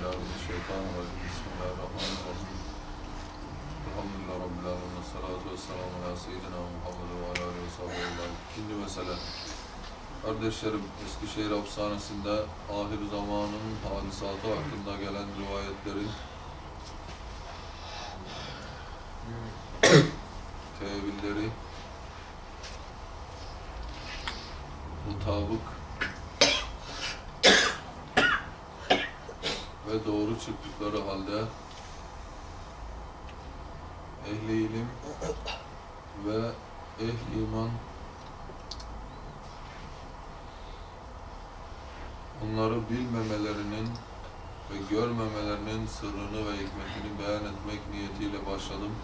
billahi mineşşeytanirracim. Bismillahirrahmanirrahim. Elhamdülillahi Rabbil alemin. Salatu vesselamu ala seyyidina Muhammed ve ala aleyhi ve sahbihi. İkinci mesele. Kardeşlerim, Eskişehir Hapishanesi'nde ahir zamanın hadisatı hakkında gelen rivayetlerin tevilleri mutabık ve doğru çıktıkları halde ehli ilim ve ehli iman onları bilmemelerinin ve görmemelerinin sırrını ve hikmetini beyan etmek niyetiyle başladım.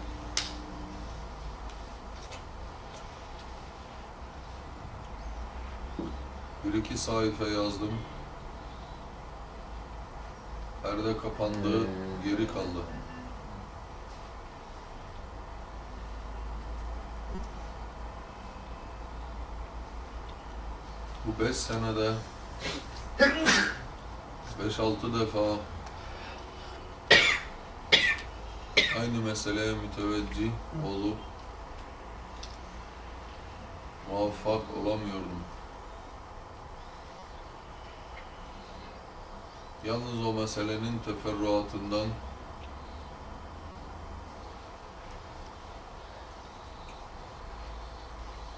Bir iki sayfa yazdım. Perde kapandı, geri kaldı. Bu 5 senede 5-6 defa aynı meseleye müteveccih olup muvaffak olamıyordum. Yalnız o meselenin teferruatından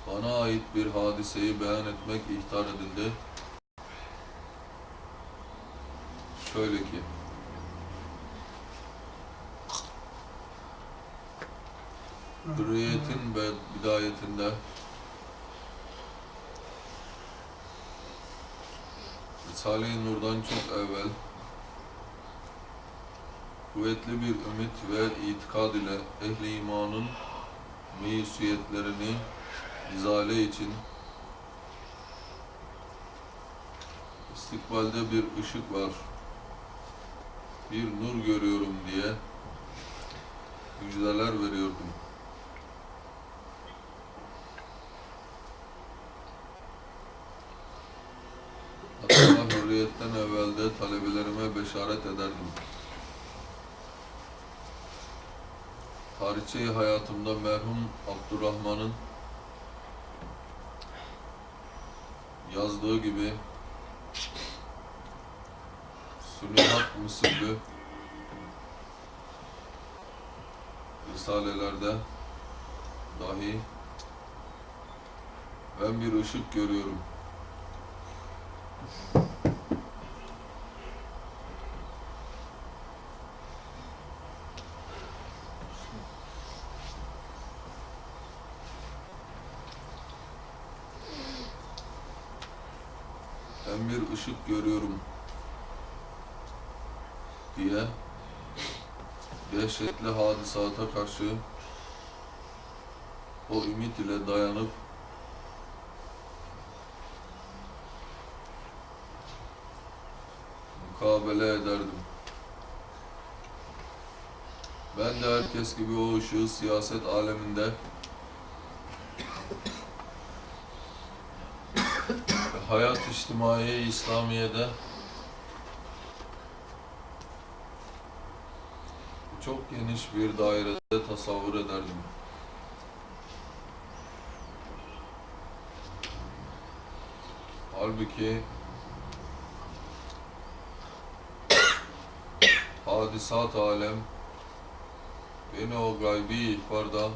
bana ait bir hadiseyi beyan etmek ihtar edildi. Şöyle ki, Hürriyet'in bidayetinde Risale-i Nur'dan çok evvel kuvvetli bir ümit ve itikad ile ehli imanın meyusiyetlerini izale için istikbalde bir ışık var, bir nur görüyorum diye müjdeler veriyordum. Hatta Hürriyet'ten evvelde talebelerime beşaret ederdim. Tarihçe hayatımda merhum Abdurrahman'ın yazdığı gibi Sünnihat Mısırlı risalelerde dahi ben bir ışık görüyorum. Ben bir ışık görüyorum diye dehşetli hadisata karşı o ümit ile dayanıp mukabele ederdim. Ben de herkes gibi o ışığı siyaset aleminde ve hayat içtimai İslamiye'de çok geniş bir dairede tasavvur ederdim. Halbuki hadisat alem beni o gaybi ihbarda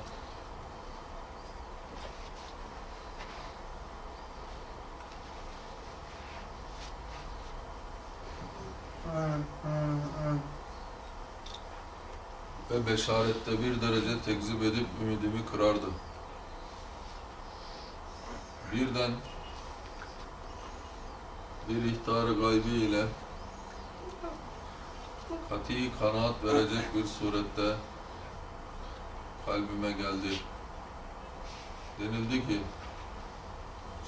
ve beşarette bir derece tekzip edip ümidimi kırardı. Birden bir ihtar-ı gaybi ile kati kanaat verecek bir surette kalbime geldi. Denildi ki,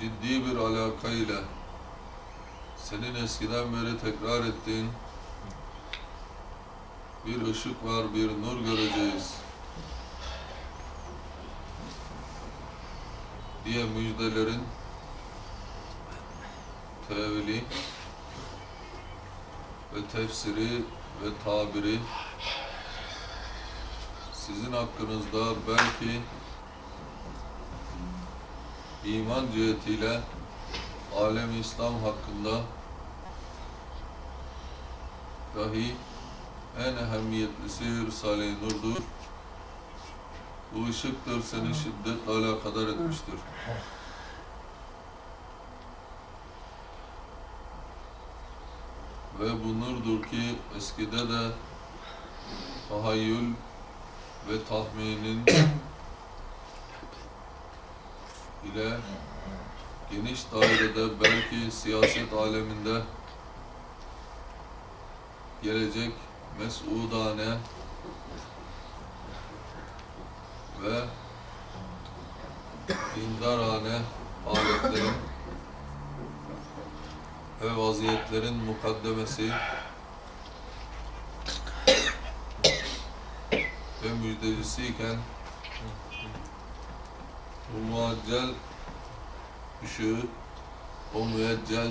ciddi bir alaka ile senin eskiden beri tekrar ettiğin bir ışık var, bir nur göreceğiz diye müjdelerin tevili ve tefsiri ve tabiri sizin hakkınızda belki iman cihetiyle alem-i İslam hakkında dahi en ehemmiyetlisi Risale-i Nur'dur. Bu ışıktır, seni şiddetle alakadar etmiştir. Ve bu nurdur ki eskide de tahayyül ve tahminin ile geniş dairede belki siyaset aleminde gelecek mes'udane ve dindarane aletlerin ve vaziyetlerin mukaddemesi ve müjdecisiyken bu muaccel ışığı, o müeccel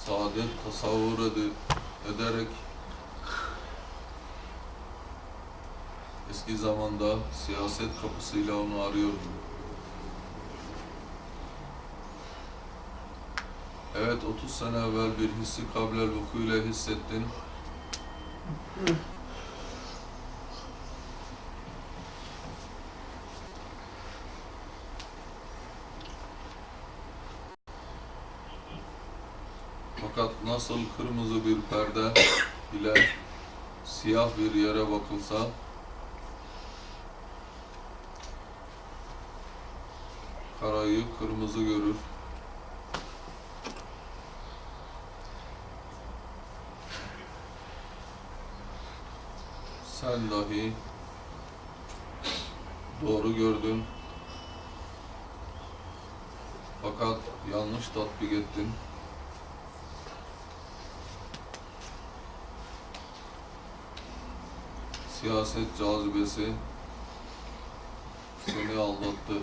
saadet tasavvur ederek eski zamanda siyaset kapısıyla onu arıyordu. Evet, 30 sene evvel bir hissi kablel vuku ile hissettin. Fakat nasıl kırmızı bir perde ile siyah bir yere bakılsa, karayı kırmızı görür. Sen dahi doğru gördün. Fakat yanlış tatbik ettin. Siyaset cazibesi seni aldattı.